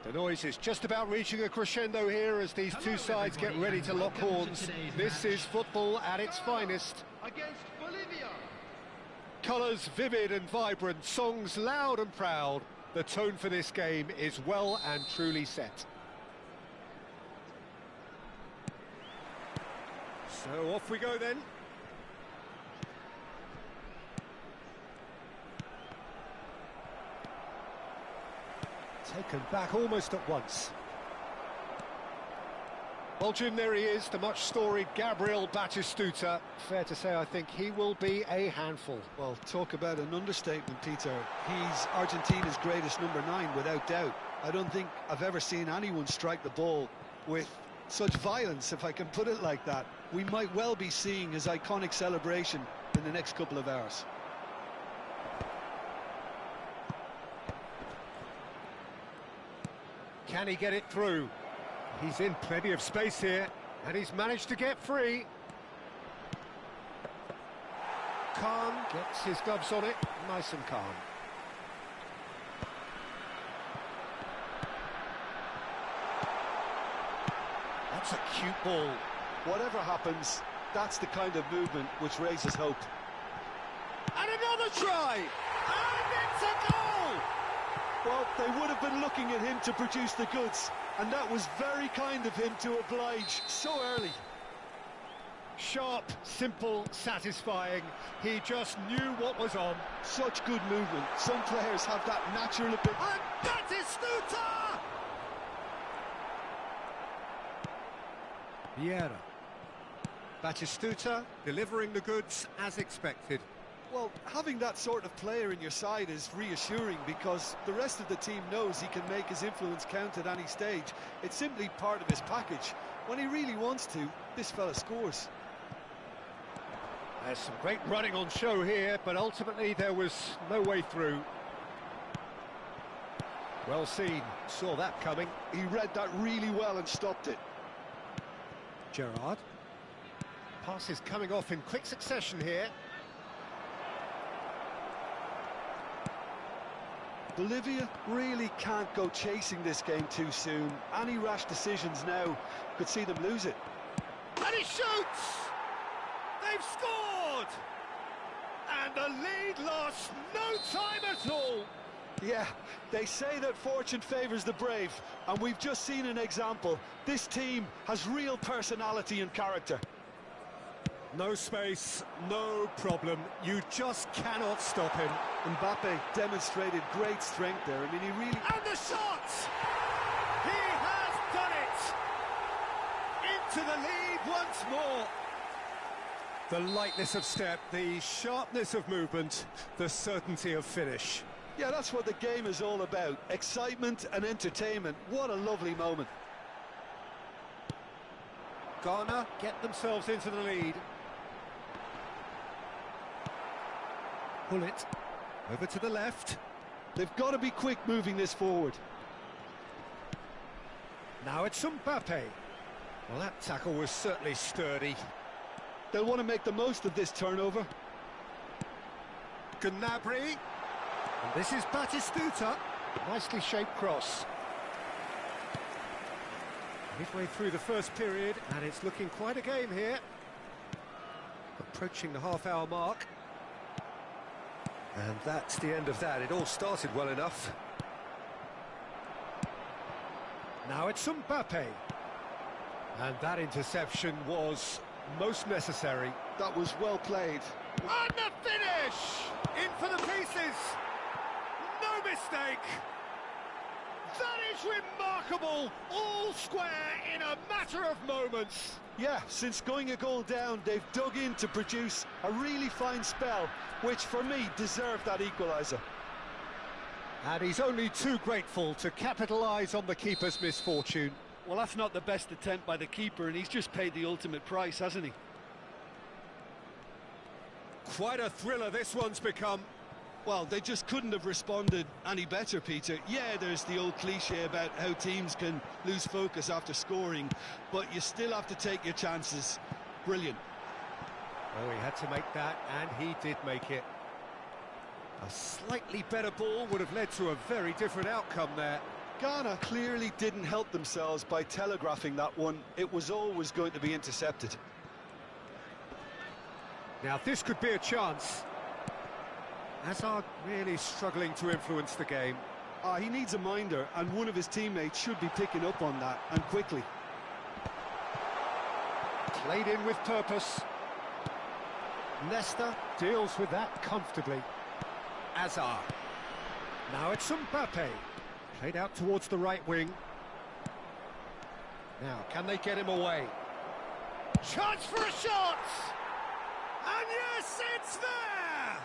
The noise is just about reaching a crescendo here as these two sides get ready to lock horns. This is football at its finest. Against Bolivia. Colours vivid and vibrant, songs loud and proud. The tone for this game is well and truly set. So off we go then. Taken back almost at once. Well, Jim, there he is, the much-storied Gabriel Batistuta. Fair to say, I think he will be a handful. Well, talk about an understatement, Peter. He's Argentina's greatest number 9, without doubt. I don't think I've ever seen anyone strike the ball with such violence, if I can put it like that. We might well be seeing his iconic celebration in the next couple of hours. Can he get it through? He's in plenty of space here, and he's managed to get free. Calm, gets his gloves on it, nice and calm. That's a cute ball. Whatever happens, that's the kind of movement which raises hope. And another try! And it's a goal! Well, they would have been looking at him to produce the goods, and that was very kind of him to oblige so early. Sharp, simple, satisfying. He just knew what was on. Such good movement. Some players have that natural ability. And Batistuta! Vieira. Batistuta delivering the goods as expected. Well, having that sort of player in your side is reassuring because the rest of the team knows he can make his influence count at any stage. It's simply part of his package. When he really wants to, this fella scores. There's some great running on show here, but ultimately there was no way through. Well seen, saw that coming. He read that really well and stopped it. Gerrard. Passes coming off in quick succession here. Bolivia really can't go chasing this game too soon. Any rash decisions now could see them lose it. And he shoots! They've scored! And the lead lost no time at all! Yeah, they say that fortune favours the brave, and we've just seen an example. This team has real personality and character. No space, no problem. You just cannot stop him. Mbappe demonstrated great strength there. I mean, he really... And the shot! He has done it! Into the lead once more. The lightness of step, the sharpness of movement, the certainty of finish. Yeah, that's what the game is all about. Excitement and entertainment. What a lovely moment. Ghana get themselves into the lead. Pull it over to the left. They've got to be quick moving this forward. Now it's Mbappe. Well, that tackle was certainly sturdy. They'll want to make the most of this turnover. Gnabry. And this is Batistuta. Nicely shaped cross. Midway through the first period, and it's looking quite a game here. Approaching the half-hour mark. And that's the end of that. It all started well enough. Now it's Mbappe. And that interception was most necessary. That was well played. And the finish! In for the pieces! No mistake! That is remarkable! All square in a matter of moments! Yeah, since going a goal down, they've dug in to produce a really fine spell, which for me deserved that equaliser. And he's only too grateful to capitalise on the keeper's misfortune. Well, that's not the best attempt by the keeper, and he's just paid the ultimate price, hasn't he? Quite a thriller this one's become. Well, they just couldn't have responded any better, Peter. Yeah, there's the old cliche about how teams can lose focus after scoring, but you still have to take your chances. Brilliant. Oh, he had to make that, and he did make it. A slightly better ball would have led to a very different outcome there. Ghana clearly didn't help themselves by telegraphing that one. It was always going to be intercepted. Now this could be a chance. Hazard really struggling to influence the game. He needs a minder, and one of his teammates should be picking up on that, and quickly. Played in with purpose. Nesta deals with that comfortably. Hazard. Now it's Mbappe. Played out towards the right wing. Now, can they get him away? Chance for a shot! And yes, it's there!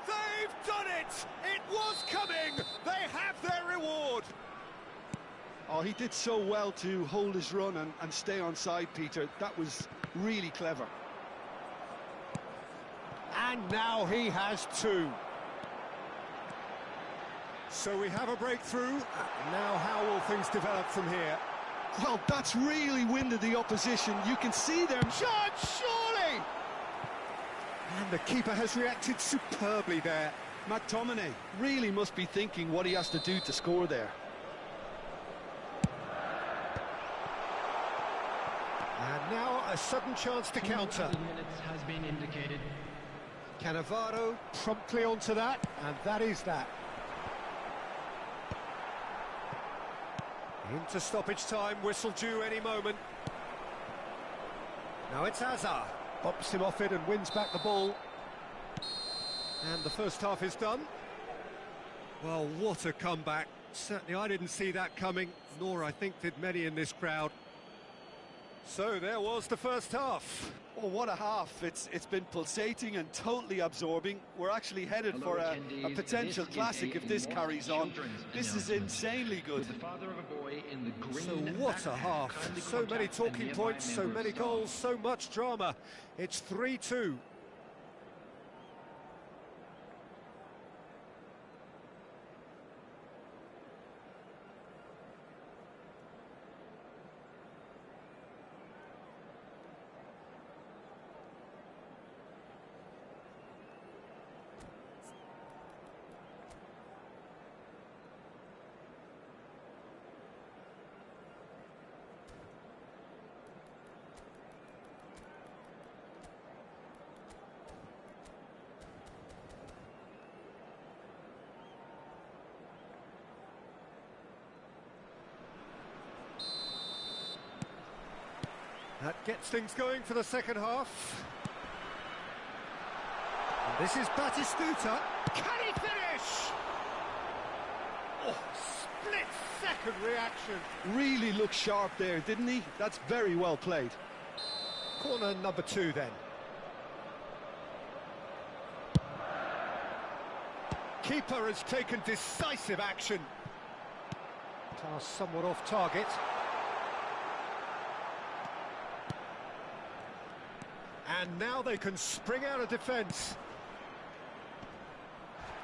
They've done it! It was coming! They have their reward! Oh, he did so well to hold his run and stay on side, Peter. That was really clever. And now he has two. So we have a breakthrough. Now how will things develop from here? Well, that's really winded the opposition. You can see them. Shot, surely! And the keeper has reacted superbly there. McTominay really must be thinking what he has to do to score there. And now a sudden chance to counter. Minutes has been indicated. Cannavaro promptly onto that, and that is that. Into stoppage time, whistle due any moment. Now it's Hazard. Bumps him off it and wins back the ball. And the first half is done. Well, what a comeback. Certainly I didn't see that coming, nor I think did many in this crowd. So there was the first half. Oh, what a half. It's been pulsating and totally absorbing. We're actually headed for a potential classic if this carries on. This is insanely good. So what a half. So many talking points, so many goals, so much drama. It's 3-2. That gets things going for the second half. And this is Batistuta. Can he finish? Oh, split-second reaction. Really looked sharp there, didn't he? That's very well played. Corner number 2 then. Keeper has taken decisive action. Pass somewhat off target. And now they can spring out of defence.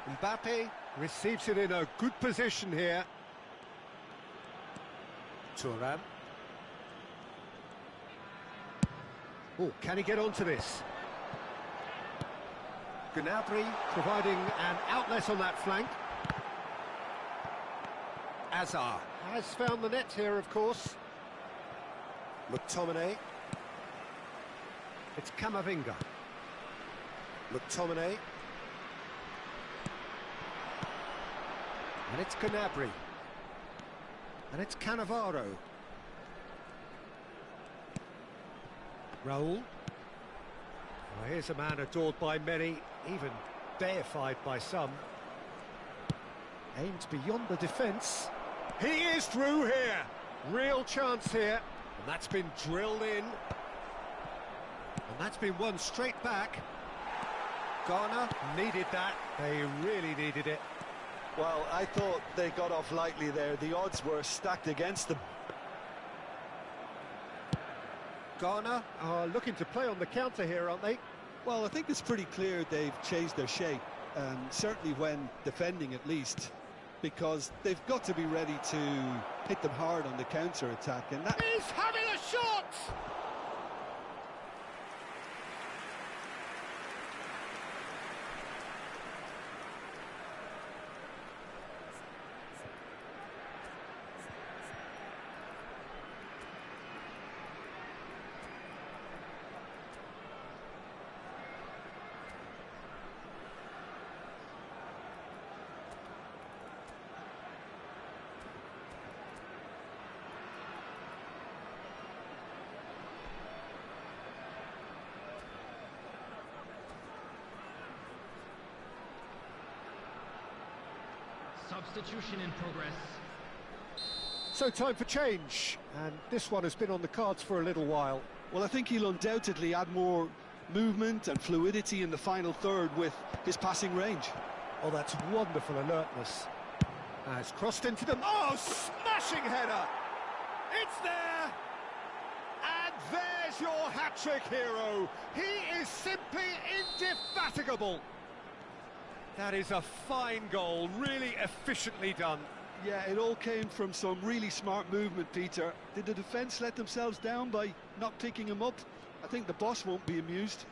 Mbappe receives it in a good position here. Thuram. Oh, can he get onto this? Gnabry providing an outlet on that flank. Hazard has found the net here, of course. McTominay. It's Camavinga. McTominay. And it's Gnabry. And it's Cannavaro. Raul. Well, here's a man adored by many, even deified by some. Aims beyond the defence. He is through here. Real chance here. And that's been drilled in. And that's been won straight back. Ghana needed that. They really needed it. Well, I thought they got off lightly there. The odds were stacked against them. Ghana are looking to play on the counter here, aren't they? Well, I think it's pretty clear they've changed their shape, certainly when defending at least, because they've got to be ready to hit them hard on the counter-attack. And that... He's having a shot! Substitution in progress. So time for change, and this one has been on the cards for a little while. Well, I think he'll undoubtedly add more movement and fluidity in the final third with his passing range. Oh, that's wonderful alertness. Has crossed into them. Oh, smashing header! It's there! And there's your hat-trick hero. He is simply indefatigable. That is a fine goal, really efficiently done. Yeah, it all came from some really smart movement, Peter. Did the defence let themselves down by not picking him up? I think the boss won't be amused.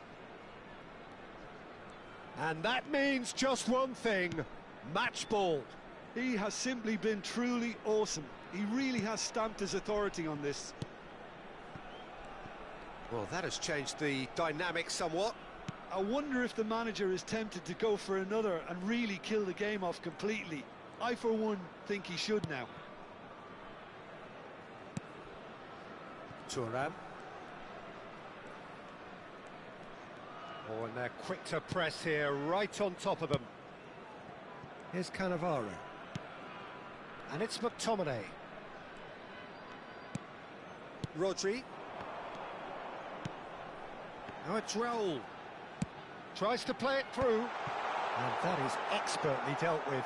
And that means just one thing, match ball. He has simply been truly awesome. He really has stamped his authority on this. Well, that has changed the dynamic somewhat. I wonder if the manager is tempted to go for another and really kill the game off completely. I, for one, think he should now. Thuram. Oh, and they're quick to press here, right on top of them. Here's Cannavaro. And it's McTominay. Rodri. Now it's Raul. Tries to play it through. And that is expertly dealt with.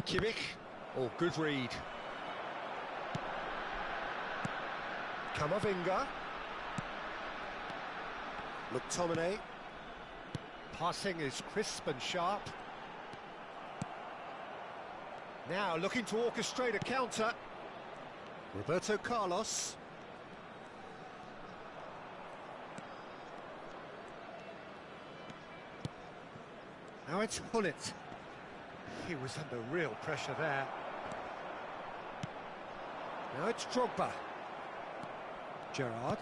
Kimmich. Oh, good read. Camavinga. McTominay. Passing is crisp and sharp. Now looking to orchestrate a counter. Roberto Carlos. Now it's Hullet. He was under real pressure there. Now it's Drogba. Gerrard.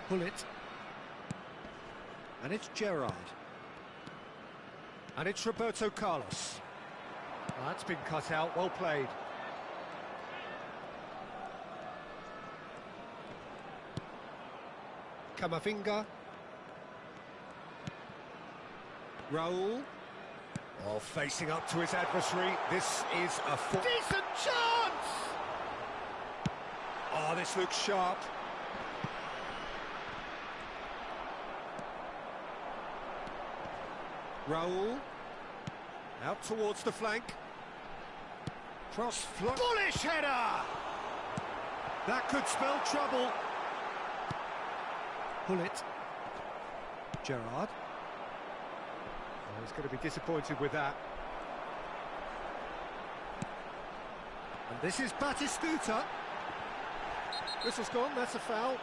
Hullet. And it's Gerrard. And it's Roberto Carlos. Well, that's been cut out, well played. Camavinga. Raul. Oh, facing up to his adversary. This is a decent chance! Oh, this looks sharp. Raul. Out towards the flank. Cross flow. Bullish header! That could spell trouble. Hullet. Gerrard. Oh, he's going to be disappointed with that. And this is Batistuta. Whistle's gone, that's a foul.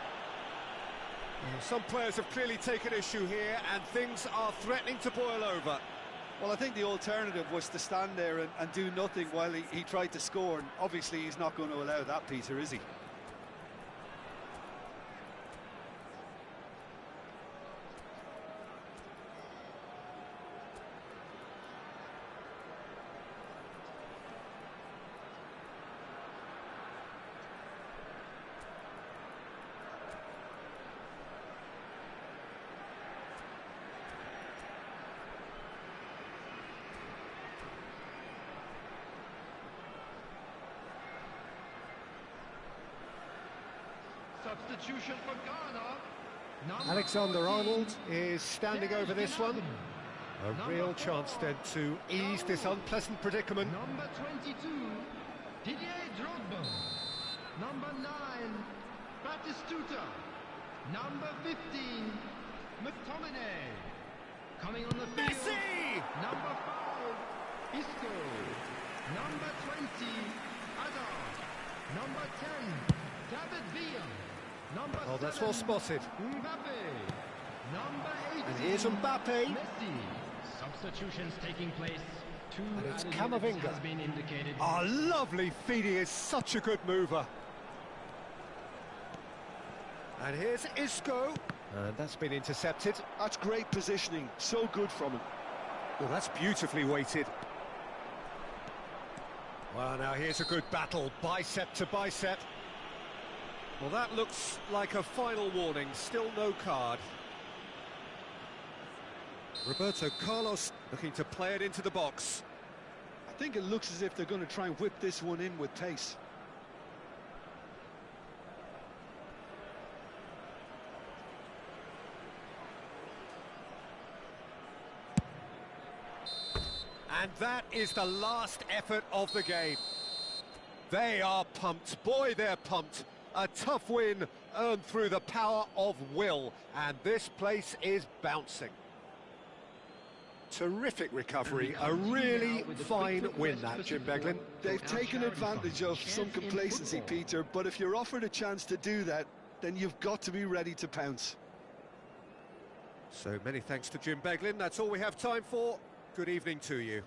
Some players have clearly taken issue here, and things are threatening to boil over. Well, I think the alternative was to stand there and do nothing while he tried to score, and obviously he's not going to allow that, Peter, is he? Substitution for Ghana. Alexander-Arnold is standing over this one. A real chance then to ease this unpleasant predicament. Number 22, Didier Drogba. Number 9, Batistuta. Number 15, McTominay. Coming on the field. Messi! Number 5, Isco. Number 20, Hazard. Number 10, David Villa. Number Oh, that's 7, well spotted. Mbappe. Number 18, And here's Mbappe. Messi. Substitutions taking place. Two And it's added Camavinga. minutes has been indicated. Oh, lovely feed. He is such a good mover. And here's Isco. And that's been intercepted. That's great positioning, so good from him. Well, that's beautifully weighted. Well, now here's a good battle, bicep to bicep. Well, that looks like a final warning, still no card. Roberto Carlos looking to play it into the box. I think it looks as if they're going to try and whip this one in with pace. And that is the last effort of the game. They are pumped. Boy, they're pumped. A tough win earned through the power of will. And this place is bouncing. Terrific recovery. A really fine win, that, Jim Beglin. They've taken advantage of some complacency, Peter, but if you're offered a chance to do that, then you've got to be ready to pounce. So many thanks to Jim Beglin. That's all we have time for. Good evening to you.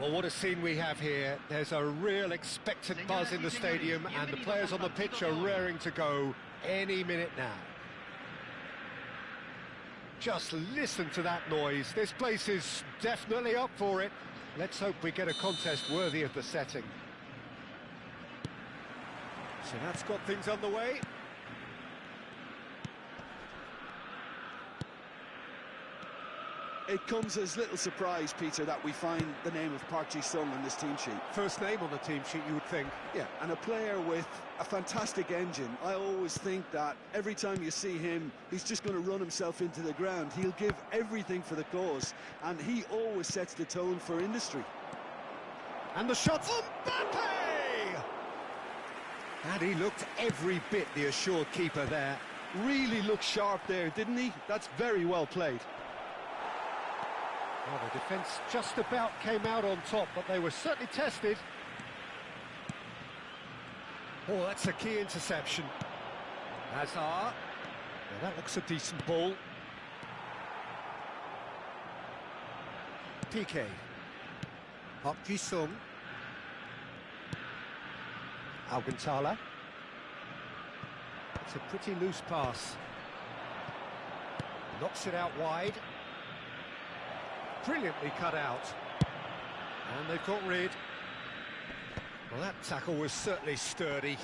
Well, what a scene we have here. There's a real expectant buzz in the stadium, and the players on the pitch are raring to go any minute now. Just listen to that noise. This place is definitely up for it. Let's hope we get a contest worthy of the setting. So that's got things underway. It comes as little surprise, Peter, that we find the name of Park Ji-sung on this team sheet. First name on the team sheet, you would think. Yeah, and a player with a fantastic engine. I always think that every time you see him, he's just going to run himself into the ground. He'll give everything for the cause, and he always sets the tone for industry. And the shot from Mbappe! And he looked every bit the assured keeper there. Really looked sharp there, didn't he? That's very well played. Well, the defence just about came out on top, but they were certainly tested. Oh, that's a key interception. Hazard. Yeah, that looks a decent ball. Piqué. Park Ji-sung. Alcantara. It's a pretty loose pass. Knocks it out wide. Brilliantly cut out. And they've got rid. Well, that tackle was certainly sturdy.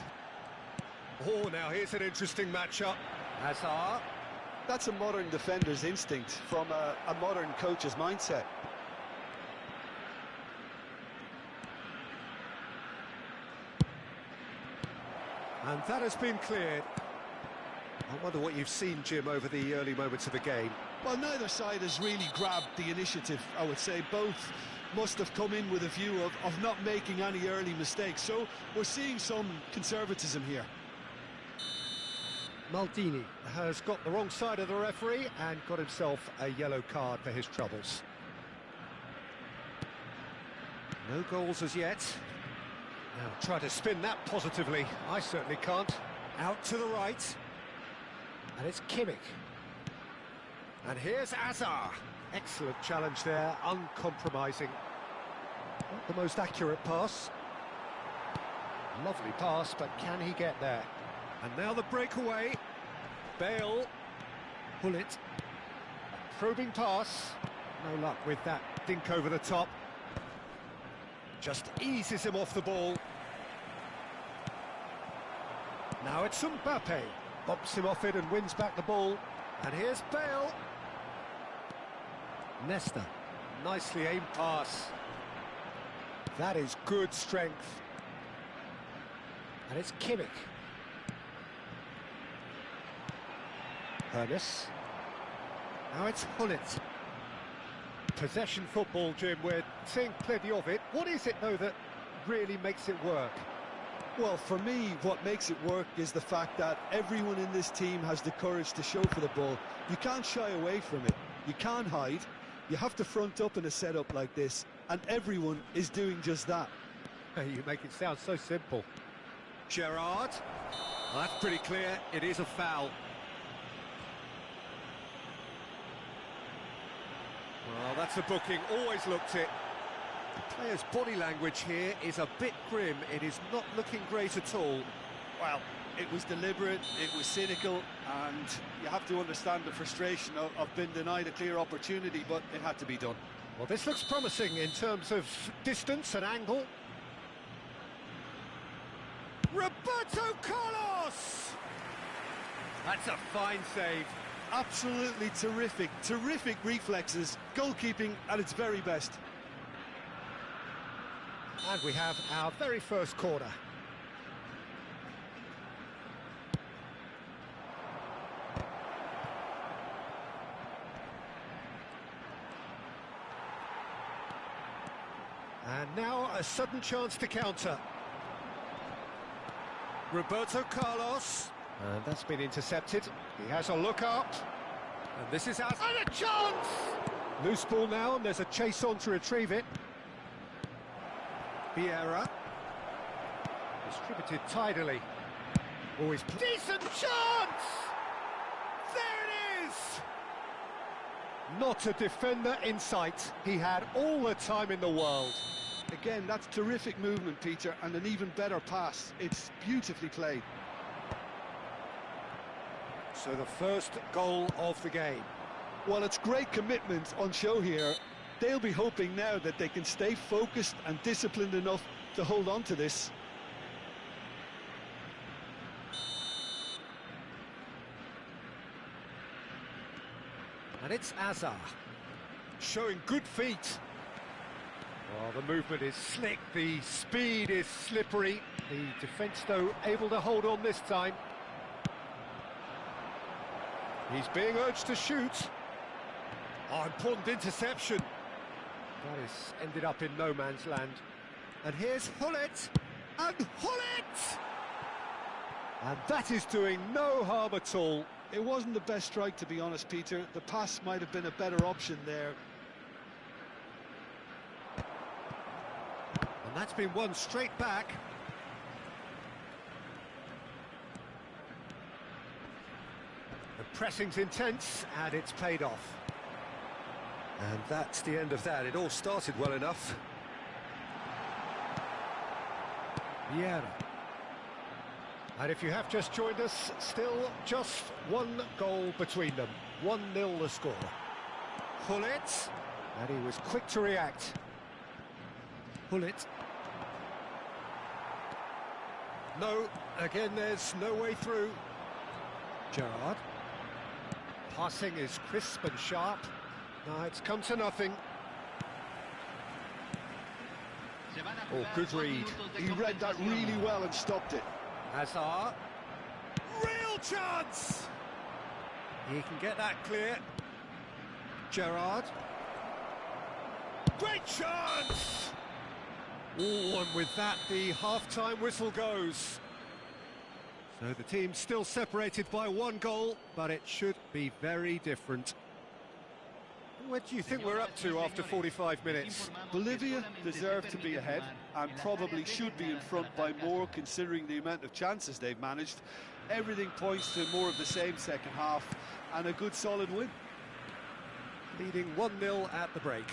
Oh, now here's an interesting matchup. Hazard. That's a modern defender's instinct from a modern coach's mindset. And that has been cleared. I wonder what you've seen, Jim, over the early moments of the game. Well, neither side has really grabbed the initiative, I would say. Both must have come in with a view of not making any early mistakes. So we're seeing some conservatism here. Maldini has got the wrong side of the referee and got himself a yellow card for his troubles. No goals as yet. Now try to spin that positively. I certainly can't. Out to the right. And it's Kimmich. And here's Hazard. Excellent challenge there, uncompromising. Not the most accurate pass. Lovely pass, but can he get there? And now the breakaway. Bale. Pull it. Probing pass. No luck with that dink over the top. Just eases him off the ball. Now it's Mbappe. Bumps him off it and wins back the ball. And here's Bale. Nesta. Nicely aimed pass. That is good strength. And it's Kimmich. Ernest. Now it's Hullet. Possession football, Jim, we're seeing plenty of it. What is it, though, that really makes it work? Well, for me, what makes it work is the fact that everyone in this team has the courage to show for the ball. You can't shy away from it. You can't hide. You have to front up in a setup like this, and everyone is doing just that. You make it sound so simple. Gerrard. Well, that's pretty clear. It is a foul. Well, that's a booking. Always looked it. The player's body language here is a bit grim. It is not looking great at all. Well, it was deliberate, it was cynical, and you have to understand the frustration of being denied a clear opportunity, but it had to be done. Well, this looks promising in terms of distance and angle. Roberto Carlos! That's a fine save. Absolutely terrific, terrific reflexes, goalkeeping at its very best. And we have our very first corner. And now a sudden chance to counter. Roberto Carlos. And that's been intercepted. He has a look up. And this is out. And a chance! Loose ball now, and there's a chase on to retrieve it. Vieira. Distributed tidily. Always decent chance! There it is! Not a defender in sight. He had all the time in the world. Again, that's terrific movement, Peter, and an even better pass. It's beautifully played. So the first goal of the game. Well, it's great commitment on show here. They'll be hoping now that they can stay focused and disciplined enough to hold on to this. And it's Azar, showing good feet. Oh, the movement is slick, the speed is slippery. The defence, though, able to hold on this time. He's being urged to shoot. Oh, important interception. That has ended up in no man's land. And here's Hullet, and Hullet! And that is doing no harm at all. It wasn't the best strike, to be honest, Peter. The pass might have been a better option there. And that's been won straight back. The pressing's intense, and it's paid off. And that's the end of that. It all started well enough. Vieira. And if you have just joined us, still just one goal between them. 1-0 the score. Hullet, and he was quick to react. Hullet. No, again there's no way through. Gerrard. Passing is crisp and sharp. No, it's come to nothing. Oh, good read. He read that really well and stopped it. Hazard. Real chance! He can get that clear. Gerrard. Great chance! Oh, and with that, the half-time whistle goes. So the team's still separated by one goal, but it should be very different. What do you think we're up to after 45 minutes? Bolivia deserve to be ahead and probably should be in front by more, considering the amount of chances they've managed. Everything points to more of the same second half and a good solid win. Leading 1-0 at the break.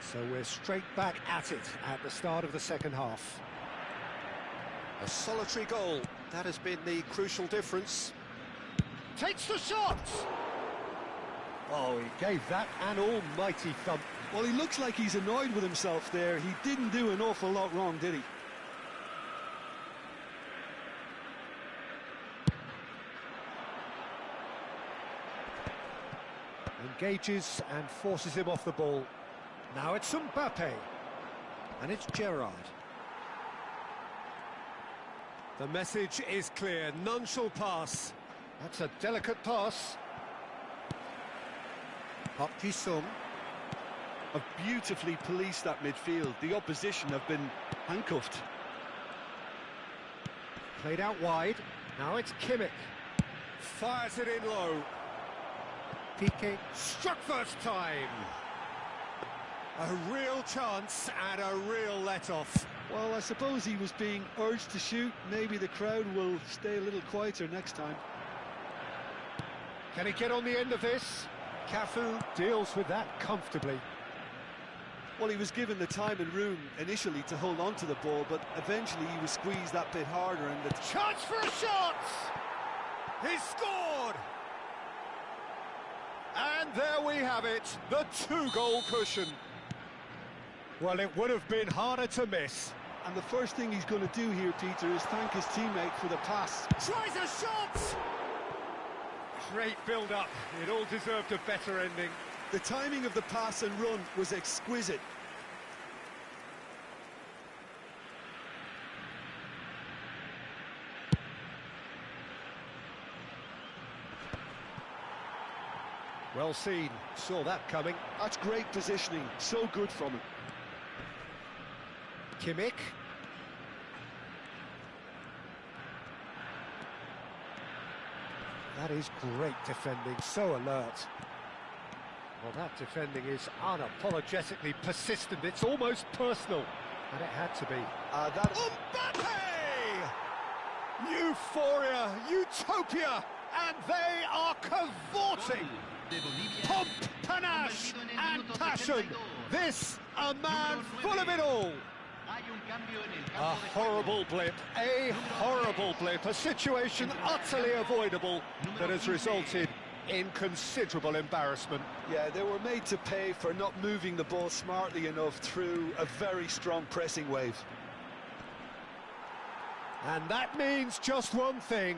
So we're straight back at it at the start of the second half. A solitary goal, that has been the crucial difference. Takes the shot! Oh, he gave that an almighty thump. Well, he looks like he's annoyed with himself there. He didn't do an awful lot wrong, did he? Engages and forces him off the ball. Now it's Mbappe. And it's Gerrard. The message is clear. None shall pass. That's a delicate pass. Park Ji-sung. Have beautifully policed that midfield. The opposition have been handcuffed. Played out wide. Now it's Kimmich. Fires it in low. Piqué struck first time. A real chance and a real let-off. Well, I suppose he was being urged to shoot. Maybe the crowd will stay a little quieter next time. Can he get on the end of this? Cafu deals with that comfortably. Well, he was given the time and room initially to hold on to the ball, but eventually he was squeezed that bit harder and the chance for a shot! He scored! And there we have it, the 2-goal cushion. Well, it would have been harder to miss. And the first thing he's going to do here, Peter, is thank his teammate for the pass. Tries a shot! Great build-up. It all deserved a better ending. The timing of the pass and run was exquisite. Well seen. Saw that coming. That's great positioning. So good from him. Kimmich. That is great defending, so alert. Well, that defending is unapologetically persistent. It's almost personal, and it had to be. Mbappe! Euphoria, utopia, and they are cavorting. Pump, panache and passion. This, a man full of it all. A horrible blip, a situation utterly avoidable that has resulted in considerable embarrassment. Yeah, they were made to pay for not moving the ball smartly enough through a very strong pressing wave. And that means just one thing,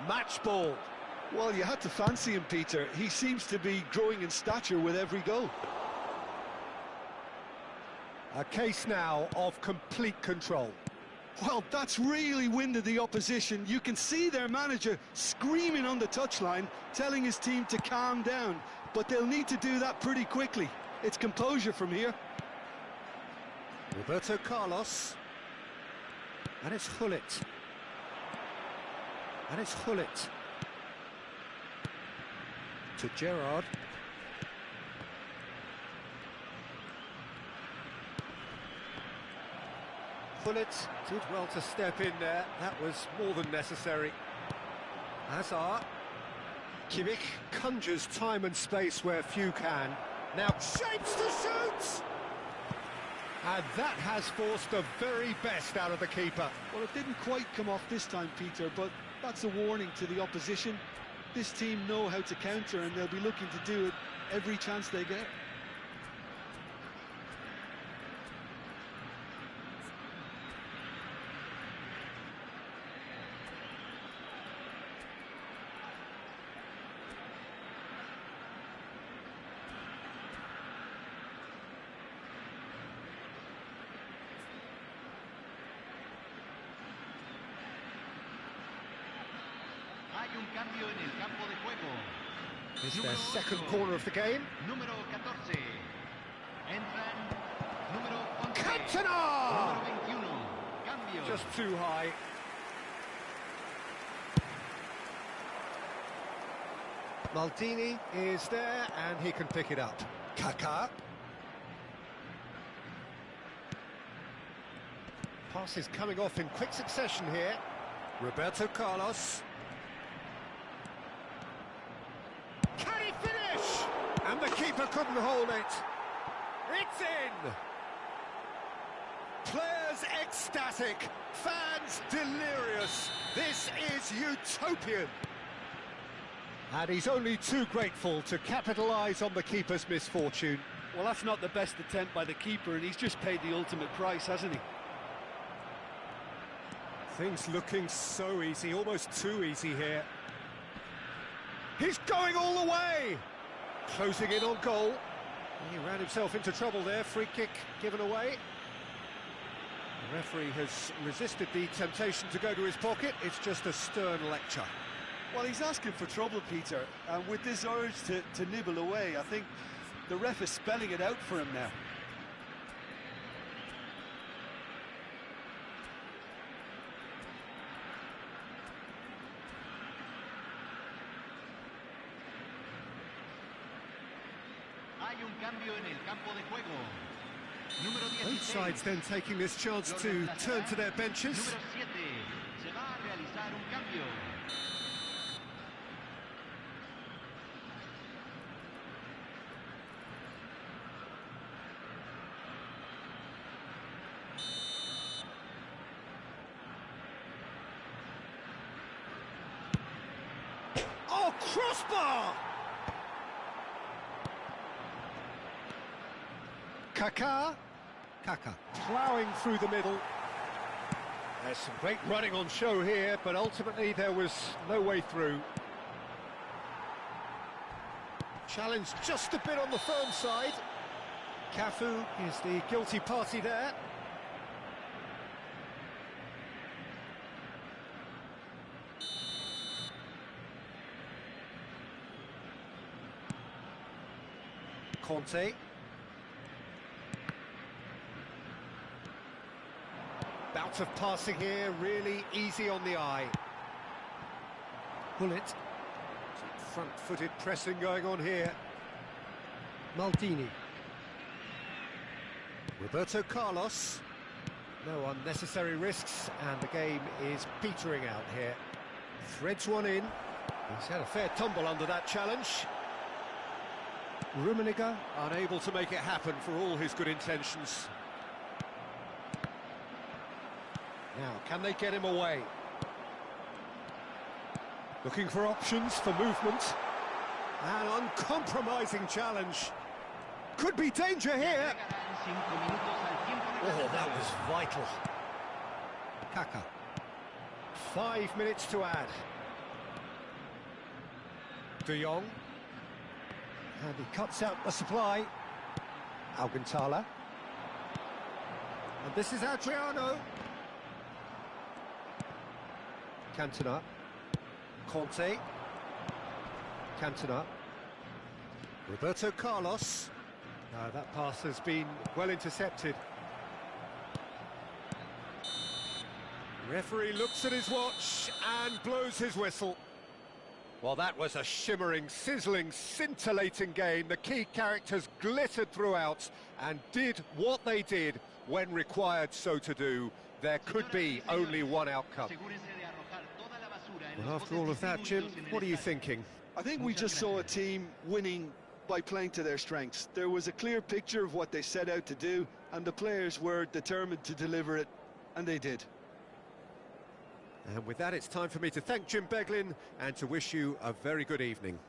match ball. Well, you had to fancy him, Peter. He seems to be growing in stature with every goal. A case now of complete control. Well, that's really winded the opposition. You can see their manager screaming on the touchline, telling his team to calm down. But they'll need to do that pretty quickly. It's composure from here. Roberto Carlos. And it's Hullet. And it's Hullet. To Gerrard. Hullet did well to step in there. That was more than necessary. Hazard. Kimmich conjures time and space where few can. Now shapes to shoot! And that has forced the very best out of the keeper. Well, it didn't quite come off this time, Peter, but that's a warning to the opposition. This team know how to counter, and they'll be looking to do it every chance they get. It's their second corner of the game. Número 14. Entran número 11. Cantona! Número 21. Cambio. Just too high. Maldini is there and he can pick it up. Kaká. Passes coming off in quick succession here. Roberto Carlos. Can he finish? And the keeper couldn't hold it. It's in! Players ecstatic, fans delirious. This is utopian. And he's only too grateful to capitalise on the keeper's misfortune. Well, that's not the best attempt by the keeper, and he's just paid the ultimate price, hasn't he? Things looking so easy, almost too easy here. He's going all the way! Closing in on goal. He ran himself into trouble there, free kick given away. The referee has resisted the temptation to go to his pocket. It's just a stern lecture. Well, he's asking for trouble, Peter, and with this urge to nibble away, I think the ref is spelling it out for him now. Both sides then taking this chance to turn to their benches. Oh, crossbar! Kaká ploughing through the middle. There's some great running on show here, but ultimately there was no way through. Challenge just a bit on the firm side. Cafu is the guilty party there. Conte. Bout of passing here, really easy on the eye. Hullet. Some front-footed pressing going on here. Maldini. Roberto Carlos. No unnecessary risks, and the game is petering out here. Threads one in. He's had a fair tumble under that challenge. Rummenigge unable to make it happen for all his good intentions. Now, can they get him away? Looking for options for movement. An uncompromising challenge. Could be danger here. Oh, that was vital. Kaka. 5 minutes to add. De Jong. And he cuts out the supply. Alcantara. And this is Adriano. Cantona. Conte. Cantona. Roberto Carlos. That pass has been well intercepted. Referee looks at his watch and blows his whistle. Well, that was a shimmering, sizzling, scintillating game. The key characters glittered throughout and did what they did when required so to do. There could be only one outcome. Well, after all of that, Jim, what are you thinking? I think we just saw a team winning by playing to their strengths. There was a clear picture of what they set out to do, and the players were determined to deliver it, and they did. And with that, it's time for me to thank Jim Beglin and to wish you a very good evening.